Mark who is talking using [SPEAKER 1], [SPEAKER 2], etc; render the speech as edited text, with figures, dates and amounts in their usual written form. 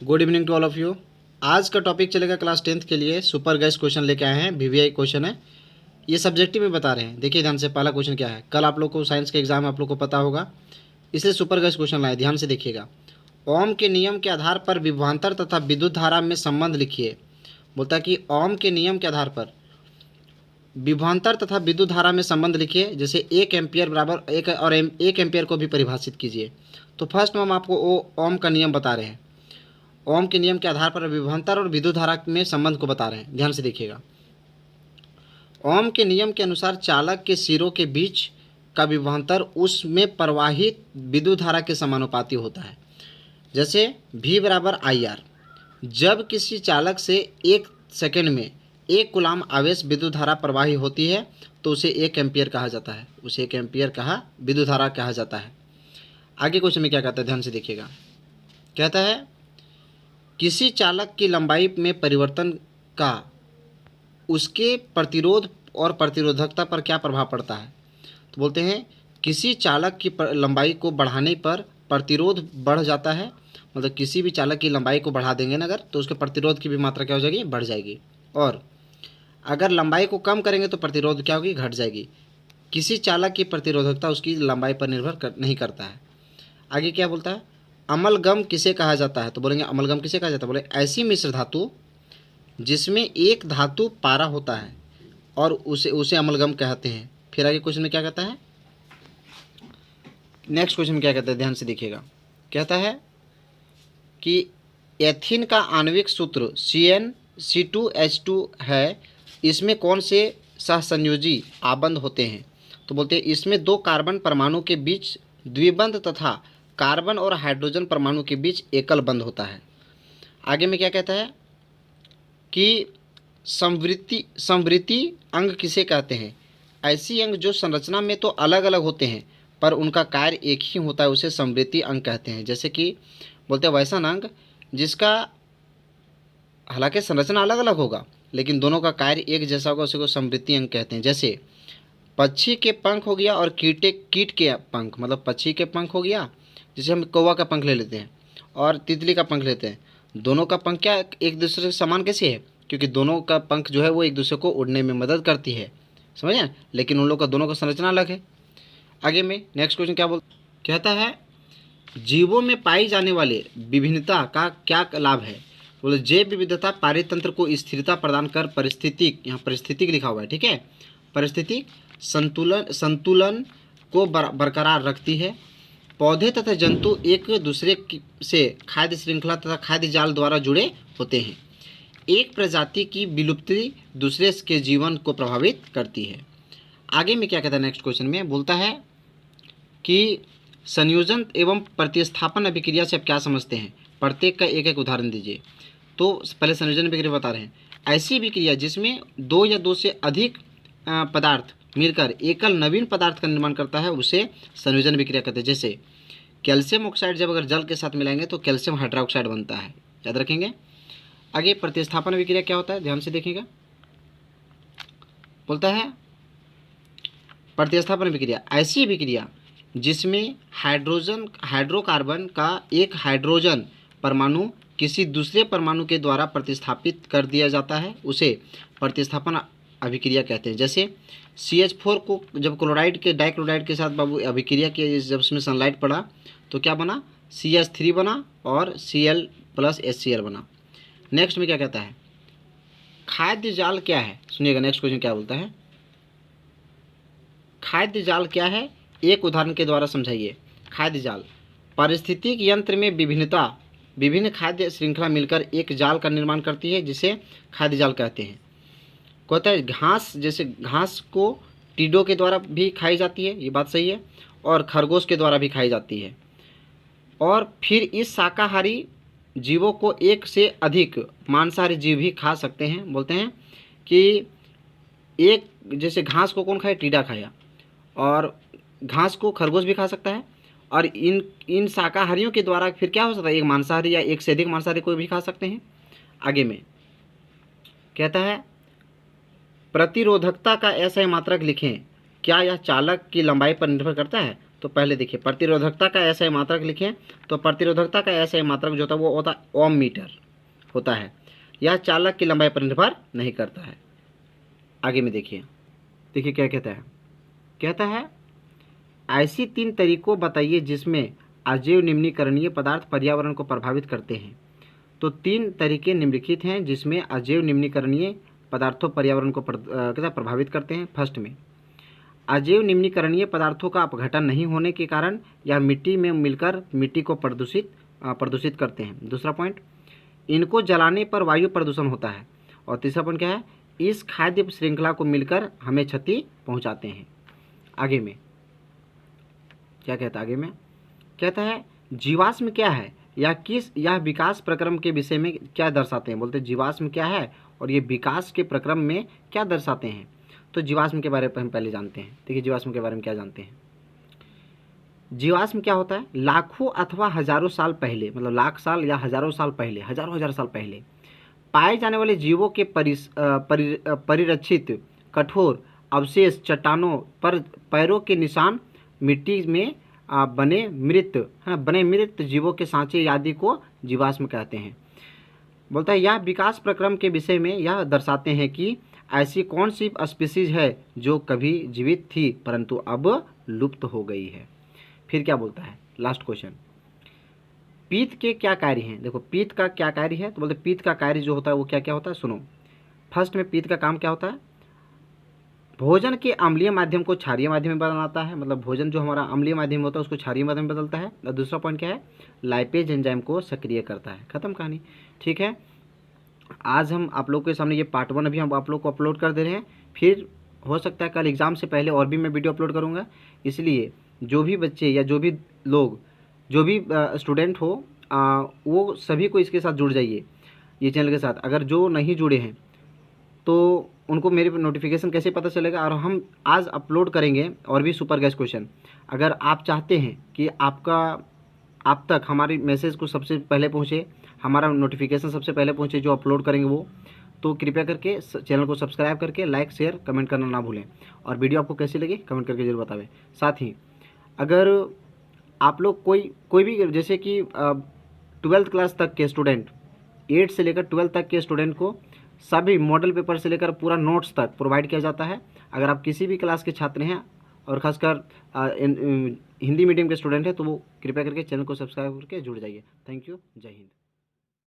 [SPEAKER 1] Good evening to all of you. आज का topic चलेगा क्लास 10th के लिए सुपर गैस क्वेश्चन लेके आए हैं। वीवीआई क्वेश्चन है, ये सब्जेक्टिव में बता रहे हैं। देखिए ध्यान से, पहला क्वेश्चन क्या है। कल आप लोग को साइंस के एग्जाम आप लोग को पता होगा, इसलिए सुपर गैस क्वेश्चन लाए। ध्यान से देखिएगा। ओम के नियम के आधार पर विभवांतर तथा विद्युत धारा में संबंध लिखिए। बोलता है कि ओम के नियम के आधार पर विभवांतर तथा विद्युत धारा में संबंध लिखिए। जैसे 1 एम्पियर बराबर 1 एम्पियर को भी परिभाषित कीजिए। तो फर्स्ट में हम आपको ओम का नियम बता रहे हैं। ओम के नियम के आधार पर विभवांतर और विद्युत धारा में संबंध को बता रहे हैं। ध्यान से देखिएगा। ओम के नियम के अनुसार चालक के सिरों के बीच का विभवांतर उसमें प्रवाहित विद्युत धारा के समानुपाती होता है। जैसे V बराबर IR। जब किसी चालक से 1 सेकेंड में 1 कूलाम आवेश विद्युत धारा प्रवाही होती है तो उसे 1 एम्पियर कहा जाता है। उसे 1 एम्पियर विद्युत धारा कहा जाता है। आगे क्वेश्चन में क्या कहता है, ध्यान से देखिएगा। कहता है किसी चालक की लंबाई में परिवर्तन का उसके प्रतिरोध और प्रतिरोधकता पर क्या प्रभाव पड़ता है। तो बोलते हैं किसी चालक की लंबाई को बढ़ाने पर प्रतिरोध बढ़ जाता है। मतलब किसी भी चालक की लंबाई को बढ़ा देंगे ना अगर, तो उसके प्रतिरोध की भी मात्रा क्या हो जाएगी, बढ़ जाएगी। और अगर लंबाई को कम करेंगे तो प्रतिरोध क्या होगी, घट जाएगी। किसी चालक की प्रतिरोधकता उसकी लंबाई पर निर्भर नहीं करता है। आगे क्या बोलता है, अमलगम किसे कहा जाता है। तो बोलेंगे अमलगम किसे कहा जाता है। बोले ऐसी मिश्र धातु जिसमें एक धातु पारा होता है और उसे अमलगम कहते हैं। फिर आगे क्वेश्चन में क्या कहता है, नेक्स्ट क्वेश्चन में क्या कहता है, ध्यान से देखिएगा। कहता है कि एथीन का आणविक सूत्र CnC2H2 है, इसमें कौन से सहसंयोजी आबंध होते हैं। तो बोलते हैं इसमें 2 कार्बन परमाणु के बीच द्विबंध तथा कार्बन और हाइड्रोजन परमाणु के बीच एकल बंध होता है। आगे में क्या कहता है कि संवृत्ति अंग किसे कहते हैं। ऐसी अंग जो संरचना में तो अलग अलग होते हैं पर उनका कार्य एक ही होता है, उसे संवृत्ति अंग कहते हैं। जैसे कि बोलते हैं वैसा अंग जिसका हालांकि संरचना अलग अलग होगा लेकिन दोनों का कार्य एक जैसा होगा, उसी को संवृत्ति अंग कहते हैं। जैसे पक्षी के पंख हो गया और कीट के पंख। मतलब पक्षी के पंख हो गया, जैसे हम कौवा का पंख ले लेते हैं और तितली का पंख लेते हैं। दोनों का पंख क्या एक दूसरे से समान कैसे है, क्योंकि दोनों का पंख जो है वो एक दूसरे को उड़ने में मदद करती है, समझे। लेकिन उन लोग का दोनों का संरचना अलग है। आगे में नेक्स्ट क्वेश्चन क्या कहता है, जीवों में पाई जाने वाले विभिन्नता का क्या लाभ है। बोले जैव विविधता पारितंत्र को स्थिरता प्रदान कर परिस्थितिक, यहाँ परिस्थितिक लिखा हुआ है, ठीक है, परिस्थितिक संतुलन को बरकरार रखती है। पौधे तथा जंतु एक दूसरे से खाद्य श्रृंखला तथा खाद्य जाल द्वारा जुड़े होते हैं। एक प्रजाति की विलुप्ति दूसरे के जीवन को प्रभावित करती है। आगे में क्या कहता है, नेक्स्ट क्वेश्चन में बोलता है कि संयोजन एवं प्रतिस्थापन अभिक्रिया से आप क्या समझते हैं। प्रत्येक का एक एक उदाहरण दीजिए। तो पहले संयोजन अभिक्रिया बता रहे हैं, ऐसी अभिक्रिया जिसमें 2 या 2 से अधिक पदार्थ मिलकर एकल नवीन पदार्थ का निर्माण करता है, उसे संयोजन अभिक्रिया कहते हैं। जैसे कैल्शियम ऑक्साइड जब अगर जल के साथ मिलाएंगे तो कैल्शियम हाइड्रोक्साइड बनता है, याद रखेंगे। आगे प्रतिस्थापन अभिक्रिया क्या होता है, ध्यान से देखिएगा। बोलता है प्रतिस्थापन अभिक्रिया ऐसी अभिक्रिया जिसमें हाइड्रोकार्बन का एक हाइड्रोजन परमाणु किसी दूसरे परमाणु के द्वारा प्रतिस्थापित कर दिया जाता है, उसे प्रतिस्थापन अभिक्रिया कहते हैं। जैसे CH4 को जब क्लोराइड के डाइक्लोराइड के साथ बाबू अभिक्रिया किया, जब उसमें सनलाइट पड़ा तो क्या बना, CH3 बना और Cl + HCl बना। नेक्स्ट में क्या कहता है, खाद्य जाल क्या है। सुनिएगा नेक्स्ट क्वेश्चन क्या बोलता है, खाद्य जाल क्या है, एक उदाहरण के द्वारा समझाइए। खाद्य जाल पारिस्थितिक यंत्र में विभिन्न खाद्य श्रृंखला मिलकर एक जाल का निर्माण करती है, जिसे खाद्य जाल कहते हैं। कहता है घास, जैसे घास को टीडों के द्वारा भी खाई जाती है, ये बात सही है, और खरगोश के द्वारा भी खाई जाती है। और फिर इस शाकाहारी जीवों को एक से अधिक मांसाहारी जीव भी खा सकते हैं। बोलते हैं कि एक जैसे घास को कौन खाए, टीडा खाया, और घास को खरगोश भी खा सकता है। और इन शाकाहारियों के द्वारा फिर क्या हो सकता है, एक मांसाहारी या एक से अधिक मांसाहारी को भी खा सकते हैं। आगे में कहता है प्रतिरोधकता का ऐसा ही मात्रक लिखें, क्या यह चालक की लंबाई पर निर्भर करता है। तो पहले देखिए प्रतिरोधकता का ऐसा मात्रक लिखें। तो प्रतिरोधकता का ऐसा मात्रक जो होता है वो होता है ओम मीटर होता है। यह चालक की लंबाई पर निर्भर नहीं करता है। आगे में देखिए क्या कहता है ऐसी 3 तरीकों बताइए जिसमें अजैव निम्नीकरणीय पदार्थ पर्यावरण को प्रभावित करते हैं। तो 3 तरीके निम्नलिखित हैं जिसमें अजैव निम्नीकरणीय पदार्थों पर्यावरण को प्रभावित करते हैं। फर्स्ट में अजैव निम्नीकरणीय पदार्थों का अपघटन नहीं होने के कारण यह मिट्टी में मिलकर मिट्टी को प्रदूषित करते हैं। दूसरा पॉइंट, इनको जलाने पर वायु प्रदूषण होता है। और तीसरा पॉइंट क्या है, इस खाद्य श्रृंखला को मिलकर हमें क्षति पहुंचाते हैं। आगे में क्या कहता है, आगे में कहता है जीवाश्म क्या है यह विकास प्रक्रम के विषय में क्या दर्शाते हैं। बोलते हैं जीवाश्म क्या है और ये विकास के प्रक्रम में क्या दर्शाते हैं। तो जीवाश्म के बारे में हम पहले जानते हैं। देखिए जीवाश्म के बारे में क्या जानते हैं। जीवाश्म क्या होता है, लाखों अथवा हजारों साल पहले, मतलब लाख साल या हजारों साल पहले, हजारों हजार साल पहले पाए जाने वाले जीवों के परिरक्षित कठोर अवशेष, चट्टानों पर पैरों के निशान, मिट्टी में बने मृत जीवों के सांचे आदि को जीवाश्म कहते हैं। बोलता है यह विकास प्रक्रम के विषय में यह दर्शाते हैं कि ऐसी कौन सी स्पीसीज है जो कभी जीवित थी परंतु अब लुप्त हो गई है। फिर क्या बोलता है, लास्ट क्वेश्चन, पीत के क्या कार्य हैं। देखो पीत का क्या कार्य है, तो बोलते पीत का कार्य जो होता है वो क्या क्या होता है, सुनो। फर्स्ट में पीत का काम क्या होता है, भोजन के अम्लीय माध्यम को क्षारीय माध्यम में बनाता है। मतलब भोजन जो हमारा अम्लीय माध्यम होता है उसको क्षारीय माध्यम में बदलता है। और दूसरा पॉइंट क्या है, लाइपेज एंजाइम को सक्रिय करता है। खत्म कहानी। ठीक है, आज हम आप लोगों के सामने ये पार्ट 1 अभी हम आप लोग को अपलोड कर दे रहे हैं। फिर हो सकता है कल एग्ज़ाम से पहले और भी मैं वीडियो अपलोड करूँगा। इसलिए जो भी बच्चे या जो भी लोग जो भी स्टूडेंट हो वो सभी को इसके साथ जुड़ जाइए ये चैनल के साथ। अगर जो नहीं जुड़े हैं तो उनको मेरे नोटिफिकेशन कैसे पता चलेगा। और हम आज अपलोड करेंगे और भी सुपर गैस क्वेश्चन। अगर आप चाहते हैं कि आप तक हमारी मैसेज को सबसे पहले पहुँचे, हमारा नोटिफिकेशन सबसे पहले पहुँचे जो अपलोड करेंगे वो, तो कृपया करके चैनल को सब्सक्राइब करके लाइक शेयर कमेंट करना ना भूलें। और वीडियो आपको कैसी लगी कमेंट करके जरूर बतावें। साथ ही अगर आप लोग कोई भी जैसे कि 12th क्लास तक के स्टूडेंट, 8 से लेकर 12 तक के स्टूडेंट को सभी मॉडल पेपर से लेकर पूरा नोट्स तक प्रोवाइड किया जाता है। अगर आप किसी भी क्लास के छात्र हैं और खासकर हिंदी मीडियम के स्टूडेंट हैं तो वो कृपया करके चैनल को सब्सक्राइब करके जुड़ जाइए। थैंक यू, जय हिंद।